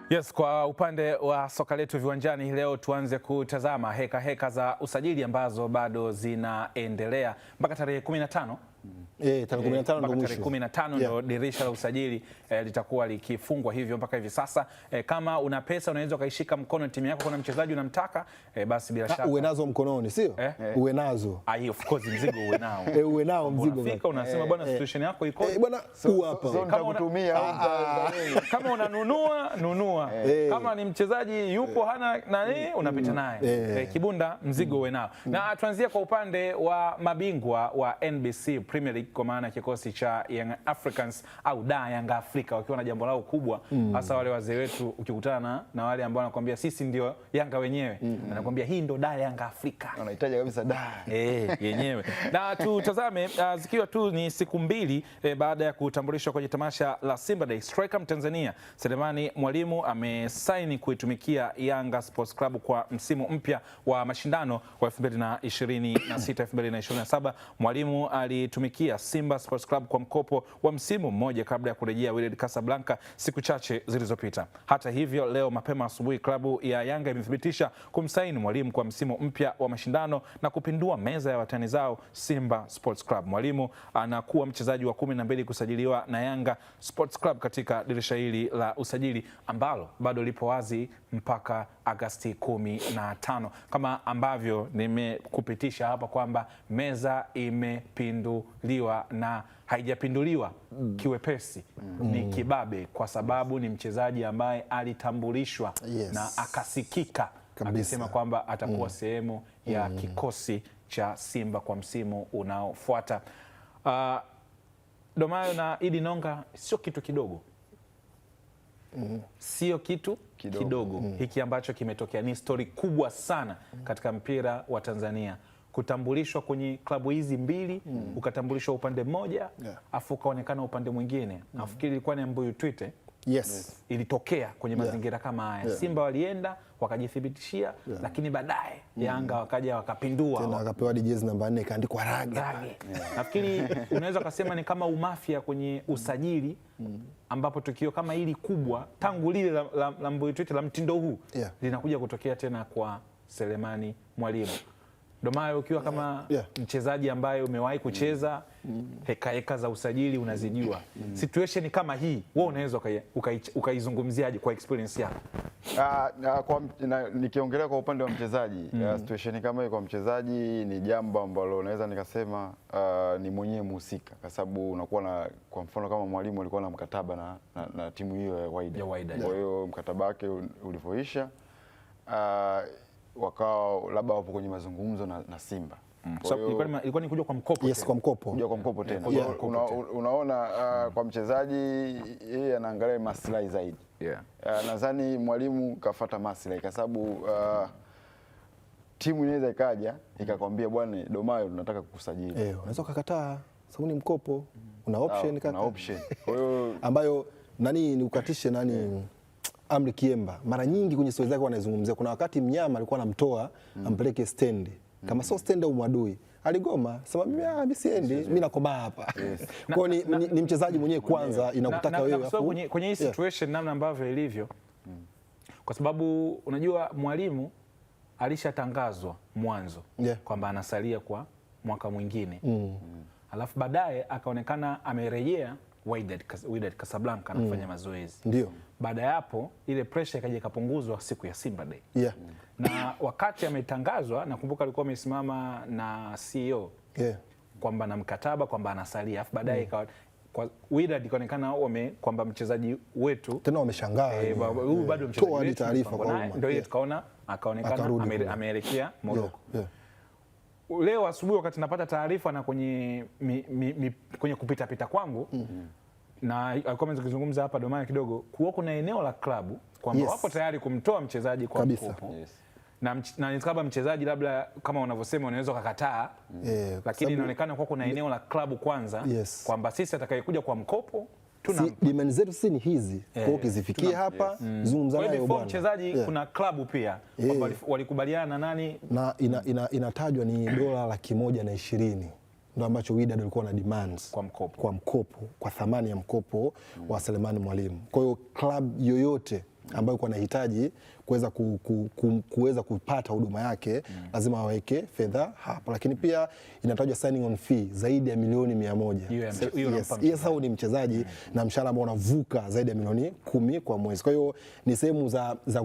Yes, kwa upande wa soka letu viwanjani leo tuanze kutazama heka za usajili ambazo bado zinaendelea mpaka tarehe 15. Tarehe 15 ndio mwisho. Tarehe 15 ndio dirisha la usajili litakuwa likifungwa, hivyo mpaka hivi sasa kama una pesa unaweza ukaishika mkono timu yako, kuna mchezaji unamtaka basi bila shaka uwe nazo mkononi, sio? Uwe nazo. Of course mzigo uwe nao. Uwe nao mzigo. Unafika unasema bwana situation yako iko bwana hapa. Kama unanunua kama ni mchezaji yupo hana nani unapita naye. Kibunda mzigo uwe nao. Na tuanzie kwa upande wa mabingwa wa NBC Premier League, kwa maana kikosi cha Young Africans au Young Africa, wakiwa na jambo lao kubwa, hasa wale wazee wetu. Ukikutana na wale ambao wanakuambia sisi ndio Yanga wenyewe, anakuambia hii ndio Young Africa, unahitaji kabisa yenyewe. Na tutazame zikiwa tu ni siku mbili baada ya kutambulishwa kwenye tamasha la Simba Day, striker Mtanzania Selemani Mwalimu amesaini kuitumikia Yanga Sports Club kwa msimu mpya wa mashindano wa 2026-2027. Mwalimu alitumikia Simba Sports Club kwa mkopo wa msimu mmoja kabla ya kurejea Wydad Casablanca siku chache zilizopita. Hata hivyo, leo mapema asubuhi klabu ya Yanga imethibitisha kumsaini Mwalimu kwa msimu mpya wa mashindano na kupindua meza ya watani zao Simba Sports Club. Mwalimu anakuwa mchezaji wa 12 kusajiliwa na Yanga Sports Club katika dirisha hili la usajili ambalo bado lipo wazi mpaka Agosti 15, kama ambavyo nimekupitisha hapa kwamba meza imepinduliwa na haijapinduliwa kiwepesi. Ni kibabe, kwa sababu ni mchezaji ambaye alitambulishwa na akasikika akisema kwamba atakuwa sehemu ya kikosi cha Simba kwa msimu unaofuata. Domayo na Idi Nonga, sio kitu kidogo. Sio kitu kidogo. Hiki ambacho kimetokea ni stori kubwa sana katika mpira wa Tanzania. Kutambulishwa kwenye klabu hizi mbili, ukatambulishwa upande mmoja, afu ukaonekana upande mwingine. Nafikiri ilikuwa ni Mbuyu Twite. Ilitokea kwenye mazingira kama haya. Simba walienda wakajithibitishia, lakini baadaye Yanga wakaja wakapindua. Tena akapewa jezi namba 4 ikaandikwa Rage. Nafikiri unaweza kusema ni kama umafia kwenye usajili, ambapo tukio kama hili kubwa tangu lile la Mbuyu Twite la mtindo huu linakuja kutokea tena kwa Selemani Mwalimu. Domayo, ukiwa kama mchezaji ambaye umewahi kucheza heka za usajili unazijua, situation kama hii wewe unaweza ukaizungumziaje kwa experience yako? Nikiongelea kwa upande wa mchezaji, situation kama hii kwa mchezaji ni jambo ambalo naweza nikasema ni mwenyewe mhusika, kwa sababu unakuwa kwa mfano kama Mwalimu alikuwa na mkataba na timu hiyo ya Wydad. Kwa hiyo mkataba wake ulivyoisha, wakawa labda wapo kwenye mazungumzo na Simba. Ilikuwa ni kuja kwa mkopo. Kwa mkopo. Kuja kwa mkopo tena. Unaona kwa mchezaji yeye anaangalia maslahi zaidi. Nadhani Mwalimu kafuata maslahi, kwa sababu timu inaweza ikaja ikakwambia bwana Domayo tunataka kukusajili. Unaweza kukataa sababu ni mkopo. Una option kaka. Una option. Kwa hiyo ambayo ni ukatishe Amri Kiemba mara nyingi kwenye stories zake wanazungumzia, kuna wakati mnyama alikuwa anamtoa ampeleke stendi, kama sio stendi au Mwadui aligoma, sema mimi siendi, mimi nakomaa hapa. Kwa ni mchezaji mwenyewe kwanza inakutaka wewe hapo kwenye hii situation namna ambavyo ilivyo, kwa sababu unajua Mwalimu alishatangazwa mwanzo kwamba anasalia kwa mwaka mwingine, alafu baadaye akaonekana amerejea Wydad Casablanca anafanya mazoezi. Ndio. Baada ya hapo ile pressure ikaja ikapunguzwa siku ya Simba Day. Na wakati ametangazwa, nakumbuka alikuwa amesimama na CEO kwamba na mkataba kwamba anasalia. Alafu baadaye kwa Wydad ikaonekana kwamba mchezaji wetu tena wameshangaa. Huyu bado mchezaji wetu, taarifa kwa umma. Ndio hiyo tukaona akaonekana ameelekea Morocco. Leo asubuhi wakati napata taarifa na kwenye kupita kwangu, na alikuwa amezungumza hapa Domayo kidogo, kuwa kuna eneo la klabu kwamba wapo tayari kumtoa mchezaji kwa mkopo. Na ni kama mchezaji labda kama unavyosema unaweza kukataa, lakini inaonekana kwa kuna eneo la klabu kwanza kwamba sisi atakayekuja kwa mkopo demand zetu si ni hizi, kwa ukizifikia hapa zungumza naye bwana. Mchezaji kuna klabu pia kwamba walikubaliana nani, na inatajwa ni dola 120,000 ndio ambacho Wydad alikuwa na demands kwa mkopo kwa thamani ya mkopo wa Selemani Mwalimu. Kwa hiyo club yoyote ambayo kwa anahitaji kuweza kupata huduma yake lazima aweke fedha hapo, lakini pia inatajwa signing on fee zaidi ya milioni 100. Yes, au ni mchezaji na mshahara ambao unavuka zaidi ya milioni 10 kwa mwezi. Kwa hiyo ni sehemu za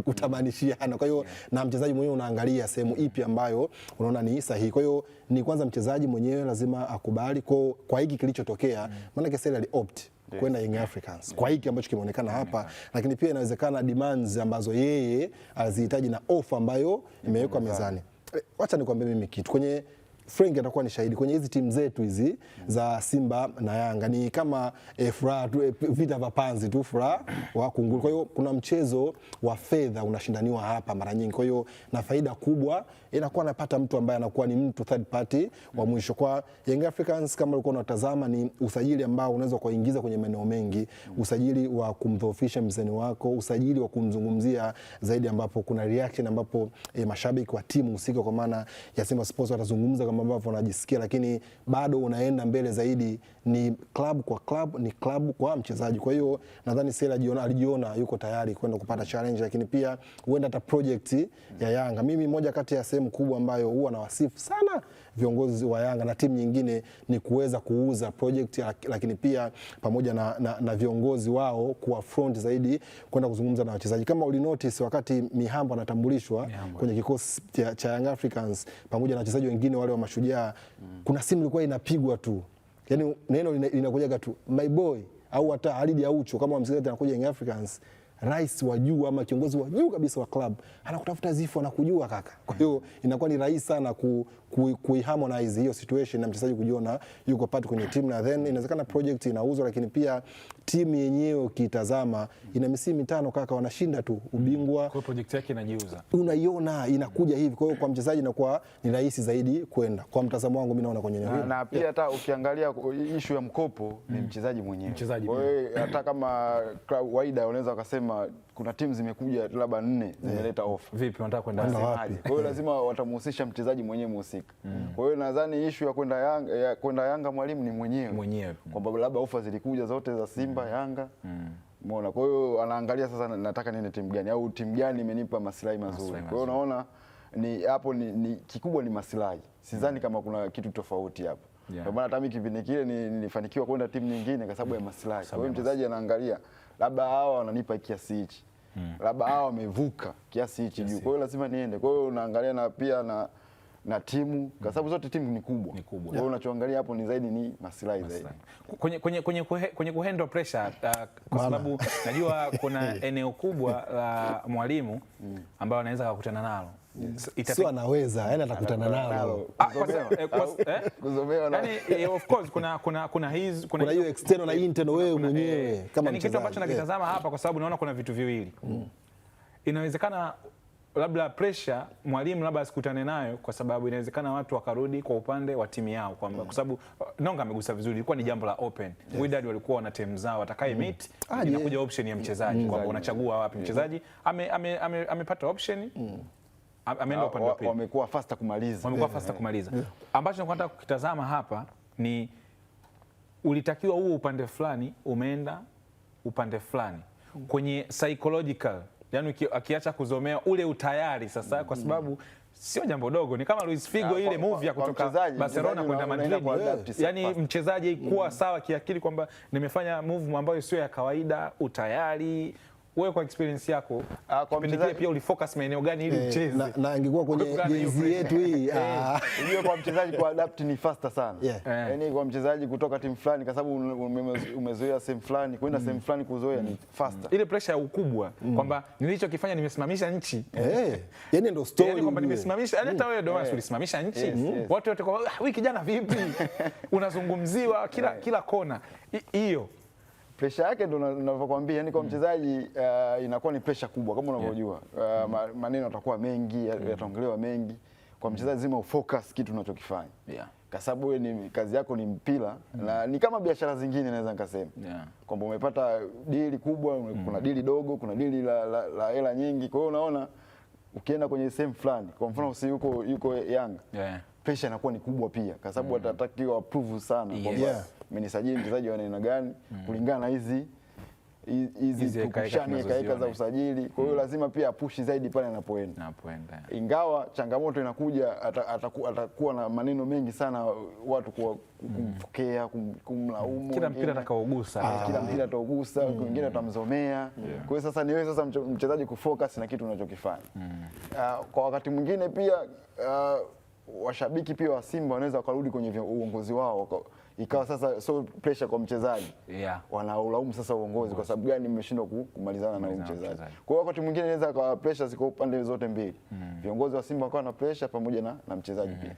kutamanishiana. Kwa hiyo na mchezaji mwenyewe unaangalia sehemu ipi ambayo unaona ni sahihi. Kwa hiyo ni kwanza mchezaji mwenyewe lazima akubali kwa hiki kilichotokea, maana Keseli ali-opt kwenda Young Africans kwa hiki ambacho kimeonekana hapa, lakini pia inawezekana demands ambazo yeye azihitaji na offer ambayo imewekwa mezani. Wacha nikwambie mimi kitu, kwenye Frank atakuwa ni shahidi kwenye hizi timu zetu hizi za Simba na Yanga ni kama furaha tu, vita vya panzi tu, furaha wa kunguru. Kwa hiyo kuna mchezo wa fedha unashindaniwa hapa mara nyingi, kwa hiyo na faida kubwa inakuwa anapata mtu ambaye anakuwa ni mtu third party wa mwisho. Kwa Young Africans kama ulikuwa unatazama, ni usajili ambao unaweza kuingiza kwenye maeneo mengi, usajili wa kumdhoofisha mzeni wako, usajili wa kumzungumzia zaidi, ambapo kuna reaction, ambapo mashabiki wa timu husika kwa maana ya Simba Sports watazungumza kama ambavyo wanajisikia, lakini bado unaenda mbele zaidi, ni club kwa club, ni club kwa mchezaji. Kwa hiyo nadhani Sela alijiona yuko tayari kwenda kupata challenge, lakini pia huenda hata project ya Yanga. Mimi moja kati ya sehemu kubwa ambayo huwa nawasifu sana viongozi wa Yanga na timu nyingine ni kuweza kuuza project, lakini pia pamoja na viongozi wao kuwa front zaidi kwenda kuzungumza na wachezaji. Kama ulinotice wakati Mihambo anatambulishwa kwenye kikosi cha Young Africans pamoja na wachezaji wengine wale wa Mashujaa, kuna simu ilikuwa inapigwa tu, yani neno linakujaga tu my boy, au hata Halidi Aucho kama mchezaji anakuja Young Africans, rais wa juu ama kiongozi wa juu kabisa wa club anakutafuta zifu, anakujua kaka. Kwa hiyo inakuwa ni rahisi sana kuiharmonize hiyo situation na mchezaji kujiona yuko part kwenye timu, na then inawezekana project inauzwa, lakini pia timu yenyewe ukitazama ina misimu mitano kaka, wanashinda tu ubingwa. Kwa project yake inajiuza, unaiona inakuja hivi. Kwa hiyo kwa mchezaji inakuwa ni rahisi zaidi kwenda, kwa mtazamo wangu mimi naona kwenye eneo na pia hata ukiangalia issue ya mkopo ni mchezaji mwenyewe. Kwa hiyo hata kama Wydad unaweza ukasema kuna timu zimekuja labda 4 zimeleta offer. Vipi wanataka kwenda wapi? Kwa hiyo lazima watamhusisha mchezaji mwenyewe mhusika. Kwa hiyo nadhani issue ya kwenda Yanga mwalimu ni mwenyewe. Kwamba labda offer zilikuja zote za Simba, Yanga. Umeona? Kwa hiyo anaangalia sasa nataka niende timu gani au timu gani imenipa maslahi mazuri. Kwa hiyo unaona ni hapo ni kikubwa ni maslahi. Sidhani kama kuna kitu tofauti hapo. Kwa maana hata mimi kipindi kile nilifanikiwa kwenda timu nyingine kwa sababu ya maslahi. Kwa hiyo mchezaji anaangalia labda hawa wananipa kiasi hichi, labda hawa wamevuka kiasi hichi juu, kwa hiyo lazima niende. Kwa hiyo unaangalia na pia na timu, kwa sababu zote timu ni kubwa. Kwa hiyo unachoangalia hapo ni zaidi ni maslahi zaidi kwenye kuhandle pressure, kwa sababu najua kuna eneo kubwa la mwalimu ambao anaweza kukutana nalo. Sio anaweza, yani atakutana nalo. Yani of course kuna hiyo external na internal wewe mwenyewe kama kitu ambacho nakitazama hapa, kwa sababu naona kuna vitu viwili. Inawezekana labda pressure mwalimu labda asikutane nayo, kwa sababu inawezekana watu wakarudi kwa upande wa timu yao, kwamba kwa sababu Nonga amegusa vizuri, ilikuwa ni jambo la open. Wydad walikuwa wana timu zao watakaye meet, inakuja option ya mchezaji kwamba unachagua wapi mchezaji amepata option, ameenda upande wa pili, wamekuwa faster kumaliza. Ambacho nataka kukitazama hapa ni ulitakiwa huo upande fulani, umeenda upande fulani kwenye psychological, yani akiacha kuzomea ule utayari sasa, kwa sababu sio jambo dogo. Ni kama Luis Figo ile move ya kutoka Barcelona kwenda Madrid, yani mchezaji kuwa sawa kiakili kwamba nimefanya move ambayo sio ya kawaida, utayari. Wewe kwa experience yako kipindi kile pia ulifocus maeneo gani ili ucheze? Na ingekuwa kwenye jezi yetu hii, unajua kwa mchezaji ku adapt ni faster sana. Yaani kwa mchezaji kutoka timu fulani, kwa sababu umezoea sehemu fulani kwenda sehemu fulani, kuzoea ni faster. Ile pressure ya ukubwa kwamba nilichokifanya nimesimamisha nchi. Yaani ndio story, yaani kwamba nimesimamisha, hata wewe ndio ulisimamisha nchi. Watu wote kwa wewe kijana vipi? Unazungumziwa kila kona. Hiyo pressure yake ndio ninavyokuambia, yani kwa mchezaji inakuwa ni pressure kubwa kama unavyojua. Maneno yatakuwa mengi, yataongelewa mengi. Kwa mchezaji lazima ufocus kitu unachokifanya. Kwa sababu wewe ni kazi yako ni mpira, na ni kama biashara zingine naweza nikasema. Kwamba umepata deal kubwa, kuna deal dogo, kuna deal la hela nyingi. Kwa hiyo unaona ukienda kwenye sehemu fulani, kwa mfano yuko Yanga. Pressure inakuwa ni kubwa pia, kwa sababu watatakiwa approve sana kwamba amenisajili mchezaji wa aina gani kulingana na hizi hizi pukushani kaeka za usajili. Kwa hiyo lazima pia apushi zaidi pale anapoenda. Ingawa changamoto inakuja, atakuwa na maneno mengi sana, watu kumfokea, kumlaumu, kila mpira atakaogusa, kila mpira ataugusa, wengine watamzomea. Kwa hiyo sasa ni wewe sasa mchezaji kufocus na kitu unachokifanya. Kwa wakati mwingine pia washabiki pia wa Simba wanaweza wakarudi kwenye uongozi wao, ikawa sasa so pressure kwa mchezaji, wanaulaumu sasa uongozi, kwa sababu gani mmeshindwa kumalizana na mchezaji. Kwa hiyo wakati mwingine inaweza kwa pressure ziko upande zote mbili, viongozi wa Simba wakawa na pressure pamoja na mchezaji pia.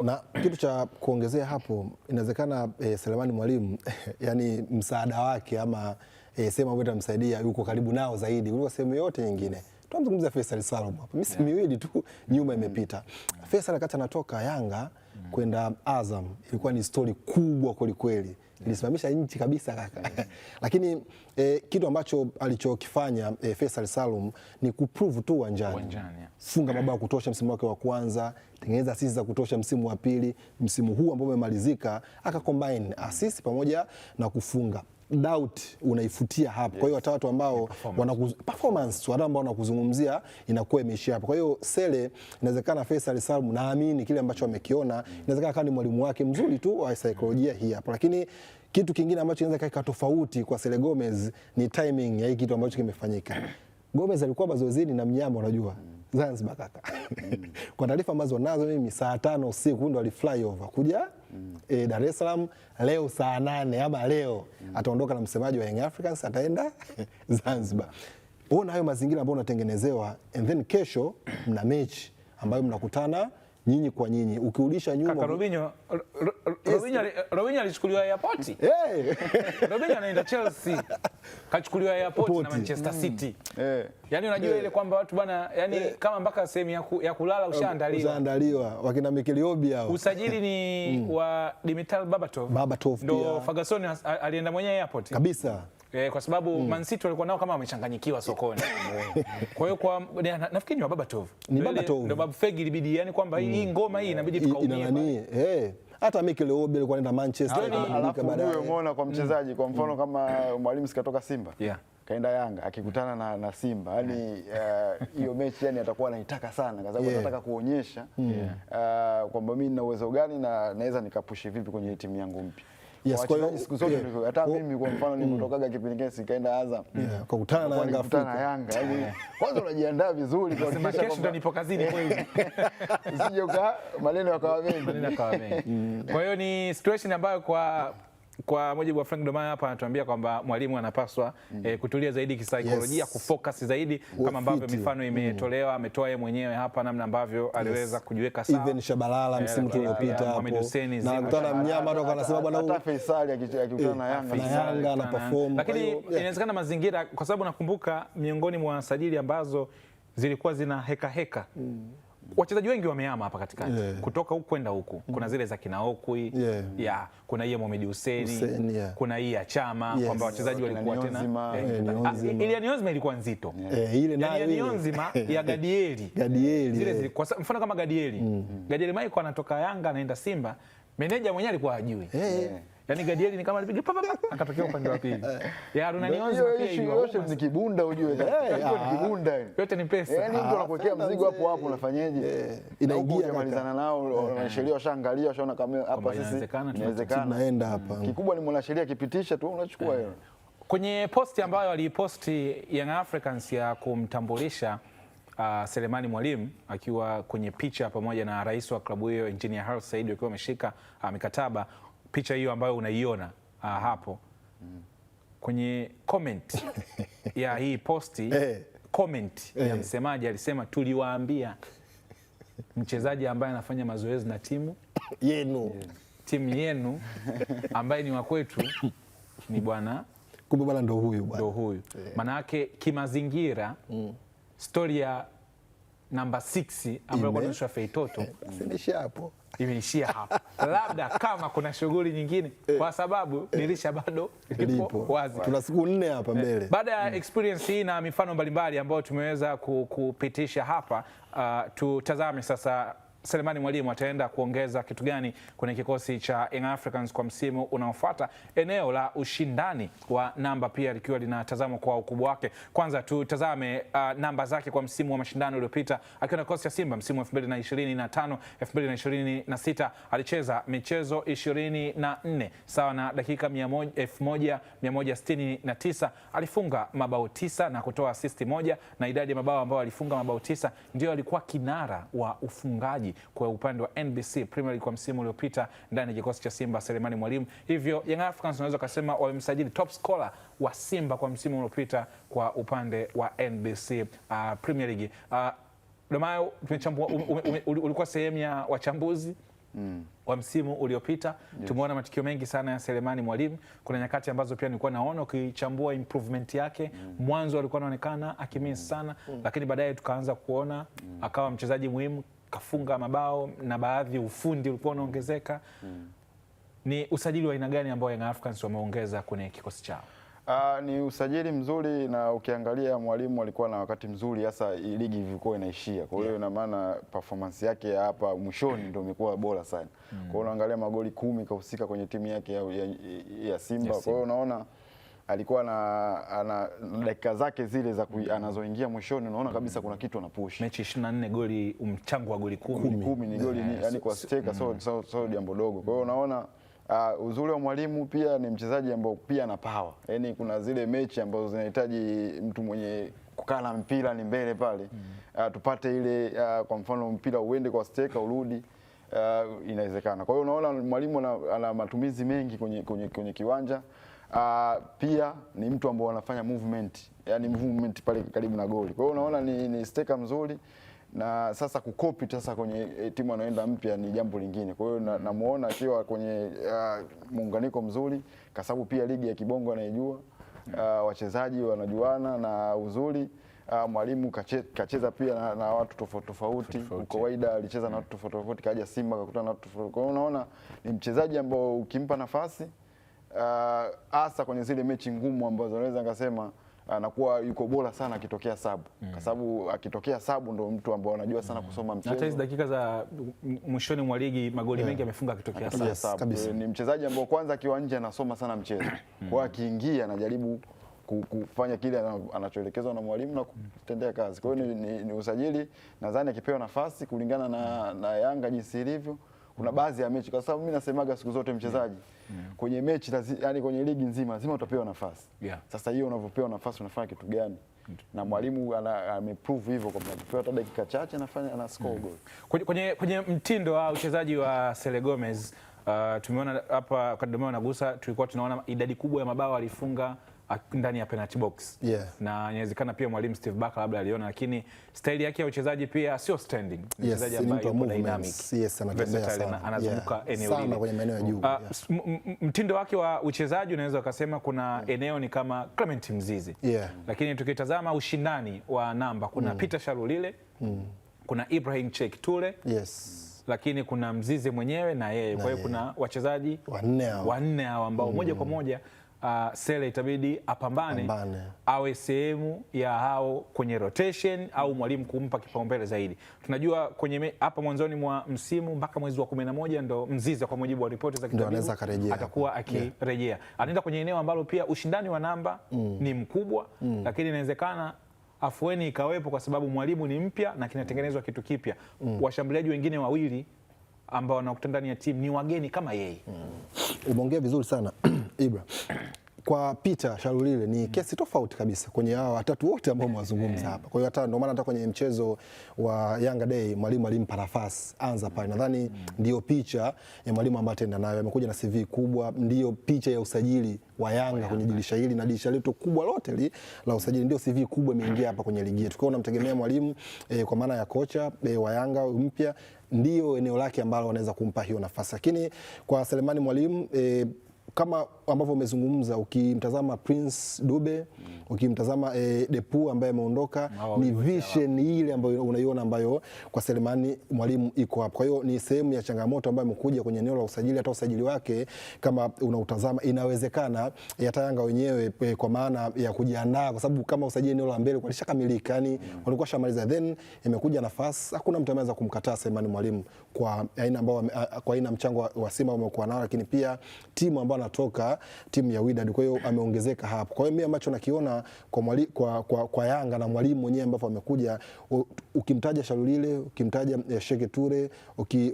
Na kitu cha kuongezea hapo, inawezekana Selemani Mwalimu yani msaada wake ama sehemu ambayo itamsaidia yuko karibu nao zaidi kuliko sehemu yote nyingine. Tunamzungumzia Faisal Salum hapa. Misimu miwili tu nyuma imepita. Faisal wakati anatoka Yanga kwenda Azam ilikuwa ni story kubwa kweli kweli. Ilisimamisha nchi kabisa kaka. Lakini kitu ambacho alichokifanya Faisal Salum ni kuprove tu uwanjani. Funga mabao kutosha msimu wake wa kwanza, tengeneza assist za kutosha msimu wa pili, msimu huu ambao umemalizika aka combine assist pamoja na kufunga. Doubt unaifutia hapo. Kwa hiyo hata watu ambao performance watu ambao wanakuzungumzia inakuwa imeishia hapo. Kwa hiyo Sele, inawezekana Faisal Salum, naamini kile ambacho amekiona, inawezekana kama ni mwalimu wake mzuri tu wa saikolojia hii hapo. Lakini kitu kingine ambacho inaweza kika tofauti kwa Sele Gomez ni timing ya hii kitu ambacho kimefanyika. Gomez alikuwa mazoezini na mnyama, unajua Zanzibar kaka. Kwa taarifa ambazo nazo mimi saa 5 usiku ndo alifly over kuja Dar es Salaam. Leo saa 8 ama leo ataondoka na msemaji wa Young Africans, ataenda Zanzibar. Unaona hayo mazingira ambayo unatengenezewa, and then kesho mna mechi ambayo mnakutana nyinyi kwa nyinyi. Ukirudisha nyuma kaka Robinho alichukuliwa airport. Robinho anaenda Chelsea. Kachukuliwa airport na Manchester City. Yaani unajua ile kwamba watu bwana, yani kama mpaka sehemu ya kulala ushaandaliwa. Wakina Mikel Obi hao. Usajili ni wa Dimitar Babatov. Ndio Ferguson alienda mwenyewe airport. Kabisa. Kwa sababu Man City walikuwa nao kama wamechanganyikiwa sokoni. Kwa hiyo nafikiri ni wa Babatov. Ndio Babu Fegi ilibidi, yani kwamba hii ngoma hii inabidi tukaumie. Hata Mikel Obi alikuwa anaenda Manchester, alafu wewe umeona kwa mchezaji kwa mfano kama Mwalimu sikatoka Simba. Kaenda Yanga akikutana na Simba, yani hiyo mechi yani atakuwa anaitaka sana kwa sababu anataka kuonyesha kwamba mimi nina uwezo gani na naweza nikapushi vipi kwenye timu yangu mpya. Kwa hiyo siku zote ndivyo. Hata mimi kwa mfano nilipotokaga kipindi kile sikaenda Azam. Kukutana na Yanga Afrika. Yaani kwanza unajiandaa vizuri kwa kesho ndo nipo kazini kweli. Usije maneno yakawa mengi. Kwa hiyo ni situation ambayo kwa mujibu wa Frank Domaya hapa anatuambia kwamba mwalimu anapaswa kutulia zaidi kisaikolojia, kufocus zaidi kama ambavyo mifano imetolewa, ametoa yeye mwenyewe hapa namna ambavyo aliweza kujiweka sawa. Even Shabalala msimu uliopita hapo. Na mtana mnyama ndo anasema bwana, hata Faisal akikutana na Yanga na perform. Lakini inawezekana mazingira, kwa sababu nakumbuka miongoni mwa sajili ambazo zilikuwa zina heka wachezaji wengi wamehama hapa katikati kutoka huku kwenda huku. Kuna zile za kina Okwi, kuna hii Mohamed Hussein, kuna hii ya Chama, kwamba wachezaji walikuwa tena ile Niyonzima ilikuwa nzito. Ile nayo Niyonzima ya Gadieli. Zile kwa mfano kama Gadieli. Gadieli Michael anatoka Yanga anaenda Simba, meneja mwenyewe alikuwa hajui. Yaani Gadieli ni kama alipiga akatokea upande wa pili. Haruna Niyonzima pia hiyo ni kibunda ujue. Ni kibunda. Yote ni pesa. Yaani mtu anakuwekea mzigo hapo unafanyaje? Inaingia kumalizana nao, wanasheria washaangalia, washaona kama hapa sisi inawezekana. Tunaenda hapa. Kikubwa ni mwanasheria kipitisha tu unachukua hiyo. Kwenye posti ambayo aliposti Young Africans ya kumtambulisha Selemani Mwalimu akiwa kwenye picha pamoja na rais wa klabu hiyo Engineer Hersi Said wakiwa wameshika mikataba, picha hiyo ambayo unaiona hapo kwenye comment ya hii posti, comment ya msemaji alisema, tuliwaambia mchezaji ambaye anafanya mazoezi na timu yenu ambaye ni wa kwetu ni bwana, kumbe bwana ndo huyu bwana. Ndo huyu. Maana yake kimazingira story ya namba 6 ambayo kwa nusu Feitoto imeishia hapo. Labda kama kuna shughuli nyingine, kwa sababu dirisha bado lipo wazi. Tuna siku 4 hapa mbele. Baada ya experience hii na mifano mbalimbali ambayo tumeweza kupitisha hapa, tutazame sasa Selemani Mwalimu ataenda kuongeza kitu gani kwenye kikosi cha Young Africans kwa msimu unaofuata. Eneo la ushindani wa namba pia likiwa linatazamwa kwa ukubwa wake. Kwanza tutazame namba zake kwa msimu wa mashindano uliopita akiwa na kikosi cha Simba msimu wa 2025 2026 alicheza michezo 24 sawa na dakika 1169, alifunga mabao 9 na kutoa assist moja, na idadi ya mabao ambayo alifunga mabao 9 ndio alikuwa kinara wa ufungaji kwa upande wa NBC Premier League kwa msimu uliopita ndani ya kikosi cha Simba Selemani Mwalimu. Hivyo Young Africans unaweza kusema wamemsajili top scorer wa Simba kwa msimu uliopita kwa upande wa NBC Premier League. Domayo, tumechambua, ulikuwa sehemu ya wachambuzi wa msimu uliopita. Tumeona matukio mengi sana ya Selemani Mwalimu. Kuna nyakati ambazo pia nilikuwa naona ukichambua improvement yake. Mwanzo alikuwa anaonekana akimiss sana, lakini baadaye tukaanza kuona akawa mchezaji muhimu, kafunga mabao na baadhi ufundi ulikuwa unaongezeka. Ni usajili wa aina gani ambao Young Africans wameongeza kwenye kikosi chao? Ni usajili mzuri, na ukiangalia Mwalimu alikuwa na wakati mzuri, hasa ligi ilikuwa inaishia. Kwa hiyo ina maana performance yake hapa mwishoni ndio imekuwa bora sana. Kwa hiyo unaangalia magoli 10 kahusika kwenye timu yake ya Simba. Kwa hiyo unaona alikuwa ana dakika zake zile za anazoingia mwishoni, unaona kabisa kuna kitu anapush. Mechi 24 goli, mchango wa goli 10 ni goli, yani kwa striker so jambo dogo. Kwa hiyo unaona uzuri wa Mwalimu pia ni mchezaji ambao pia ana power. Yaani kuna zile mechi ambazo zinahitaji mtu mwenye kukaa na mpira ni mbele pale. Tupate ile kwa mfano mpira uende kwa striker urudi, inawezekana. Kwa hiyo unaona Mwalimu ana matumizi mengi kwenye kiwanja. Pia ni mtu ambao anafanya movement, yani movement pale karibu na goli. Kwa hiyo unaona ni striker mzuri, na sasa kukopi sasa kwenye timu anaenda mpya ni jambo lingine. Kwa hiyo namuona akiwa kwenye muunganiko mzuri, kwa sababu pia ligi ya Kibongo anaijua, wachezaji wanajuana, na uzuri Mwalimu kacheza pia na watu tofauti. Kawaida alicheza na watu tofauti, kaja Simba kakutana na watu tofauti. Kwa hiyo unaona ni mchezaji ambao ukimpa nafasi hasa kwenye zile mechi ngumu ambazo naweza ngasema anakuwa yuko bora sana akitokea sabu. Kwa sababu akitokea sabu ndo mtu ambao anajua sana kusoma mchezo. Hata hizo dakika za mwishoni mwa ligi magoli mengi amefunga akitokea sabu. Ni mchezaji ambao kwanza akiwa nje anasoma sana mchezo. Kwa akiingia anajaribu kufanya kile anachoelekezwa na Mwalimu na kutendea kazi. Kwa hiyo ni usajili, nadhani akipewa nafasi kulingana na Yanga jinsi ilivyo. Kuna baadhi ya mechi, kwa sababu mimi nasemaga siku zote mchezaji kwenye mechi yani kwenye ligi nzima lazima utapewa nafasi. Sasa hiyo unavyopewa nafasi unafanya kitu gani? Na Mwalimu ameprove hivyo, kwa sababu hata dakika chache ana score goal. Kwenye mtindo wa uchezaji wa Sele Gomez, tumeona hapa kwa Domayo nagusa, tulikuwa tunaona idadi kubwa ya mabao alifunga ndani ya penalty box. Na inawezekana pia Mwalimu Steve Barker labda aliona, lakini staili yake ya uchezaji pia sio standing. Mchezaji ambaye yuko dynamic. Anatembea sana. Anazunguka eneo lile kwenye maeneo ya juu. Mtindo wake wa uchezaji unaweza kusema kuna eneo ni kama Clement Mzizi. Lakini tukitazama ushindani wa namba kuna Peter Shalulile, kuna Ibrahim Cheick Toure. Lakini kuna Mzizi mwenyewe na yeye. Kwa hiyo kuna wachezaji wanne hao ambao moja kwa moja Sele itabidi apambane awe sehemu ya hao kwenye rotation au Mwalimu kumpa kipaumbele zaidi. Tunajua kwenye hapa mwanzoni mwa msimu mpaka mwezi wa 11 ndo Mzizi kwa mujibu wa ripoti za kitabibu atakuwa akirejea. Anaenda kwenye eneo ambalo pia ushindani wa namba ni mkubwa, lakini inawezekana afueni ikawepo kwa sababu Mwalimu ni mpya na kinatengenezwa kitu kipya. Washambuliaji wengine wawili ambao wanakutana ndani ya timu ni wageni kama yeye. Umeongea vizuri sana Ibra. Kwa Peter Shalulile ni kesi tofauti kabisa kwenye hao watatu wote ambao mwazungumza hapa. Kwa hiyo hata ndio maana hata kwenye mchezo wa Yanga Day Mwalimu alimpa nafasi anza pale. Nadhani ndio picha ya Mwalimu ambaye ataenda nayo. Amekuja na CV kubwa, ndio picha ya usajili wa Yanga kwenye dirisha hili, na dirisha letu kubwa lote la usajili ndio CV kubwa imeingia hapa kwenye ligi yetu. Kwa hiyo unamtegemea Mwalimu kwa maana ya kocha wa Yanga mpya ndio eneo lake ambalo wanaweza kumpa hiyo nafasi. Lakini kwa Selemani Mwalimu kama ambavyo umezungumza, ukimtazama Prince Dube, ukimtazama Depu ambaye ameondoka, ni vision ile ambayo unaiona ambayo kwa Selemani Mwalimu iko hapo. Kwa hiyo ni sehemu ya changamoto ambayo imekuja kwenye eneo la usajili. Hata usajili wake kama unautazama, inawezekana hata Yanga wenyewe kwa maana ya kujiandaa, kwa sababu kama usajili eneo la mbele kwa lishakamilika, yani walikuwa shamaliza, then imekuja nafasi, hakuna mtu anaweza kumkataa Selemani Mwalimu kwa aina ambayo kwa aina mchango wa Simba umekuwa nao, lakini pia timu ambayo anatoka timu ya Wydad, kwa hiyo ameongezeka hapo. Kwa hiyo mimi ambacho nakiona kwa Yanga na Mwalimu mwenyewe ambapo amekuja, ukimtaja Shalulile, ukimtaja Sheke Ture,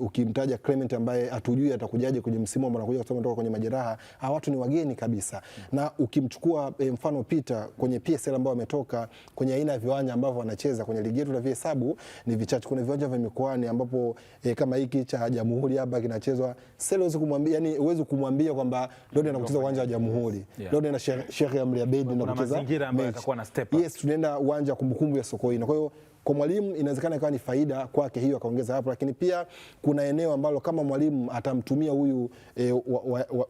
ukimtaja Clement ambaye hatujui atakujaje kwenye msimu ambao anakuja kutoka kwenye majeraha, hawa watu ni wageni kabisa. Na ukimchukua mfano Peter kwenye PSL ambao ametoka kwenye aina ya viwanja ambavyo wanacheza kwenye ligi yetu, na vihesabu ni vichache. Kuna viwanja vya mikoani ambapo kama hiki cha Jamhuri hapa kinachezwa, sasa huwezi kumwambia, yani huwezi kumwambia kwamba leo ndio anacheza uwanja wa Jamhuri, leo ndio Sheikh Amri Abeid ndio anacheza mazingira ambayo atakuwa na step up. Yes, tunaenda uwanja wa Kumbukumbu ya Sokoine. Kwa hiyo kwa Mwalimu inawezekana ikawa ni faida kwake hiyo, akaongeza hapo, lakini pia kuna eneo ambalo kama Mwalimu atamtumia huyu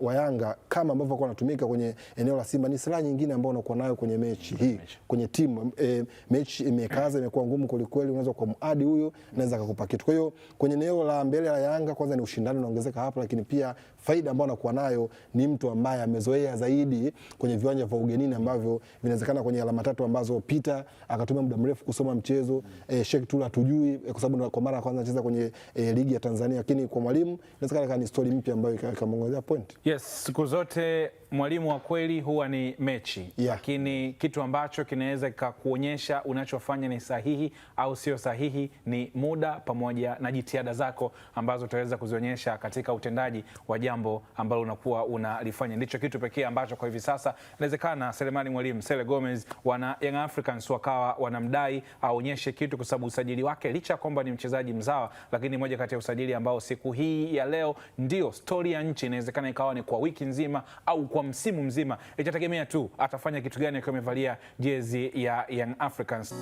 wa Yanga kama ambavyo alikuwa anatumika kwenye eneo la Simba, ni silaha nyingine ambayo unakuwa nayo kwenye mechi hii, kwenye timu. Mechi imekaza, imekuwa ngumu kweli kweli, unaweza kwa muadi huyu anaweza kukupa kitu. Kwa hiyo kwenye eneo la mbele la Yanga, kwanza ni ushindani unaongezeka hapo, lakini pia faida ambayo anakuwa nayo ni mtu ambaye amezoea zaidi kwenye viwanja vya ugenini ambavyo vinawezekana kwenye alama tatu ambazo Peter akatumia muda mrefu kusoma mchezo. Sheikh Tula tujui kwa sababu kwa mara ya kwanza anacheza kwenye ligi ya Tanzania, lakini kwa Mwalimu inawezekana ni story mpya ambayo ikamongezea point. Yes, siku zote mwalimu wa kweli huwa ni mechi, lakini kitu ambacho kinaweza kukuonyesha unachofanya ni sahihi au sio sahihi ni muda pamoja na jitihada zako ambazo utaweza kuzionyesha katika utendaji wa jambo ambalo unakuwa unalifanya. Ndicho kitu pekee ambacho kwa hivi sasa inawezekana Selemani Mwalimu, Sele Gomez, wana Young Africans wakawa wanamdai aonyeshe kitu, kwa sababu usajili wake licha kwamba ni mchezaji mzawa, lakini moja kati ya usajili ambao siku hii ya leo ndio story ya nchi. Inawezekana ikawa ni kwa wiki nzima au kwa msimu mzima, itategemea tu atafanya kitu gani akiwa amevalia jezi ya Young Africans.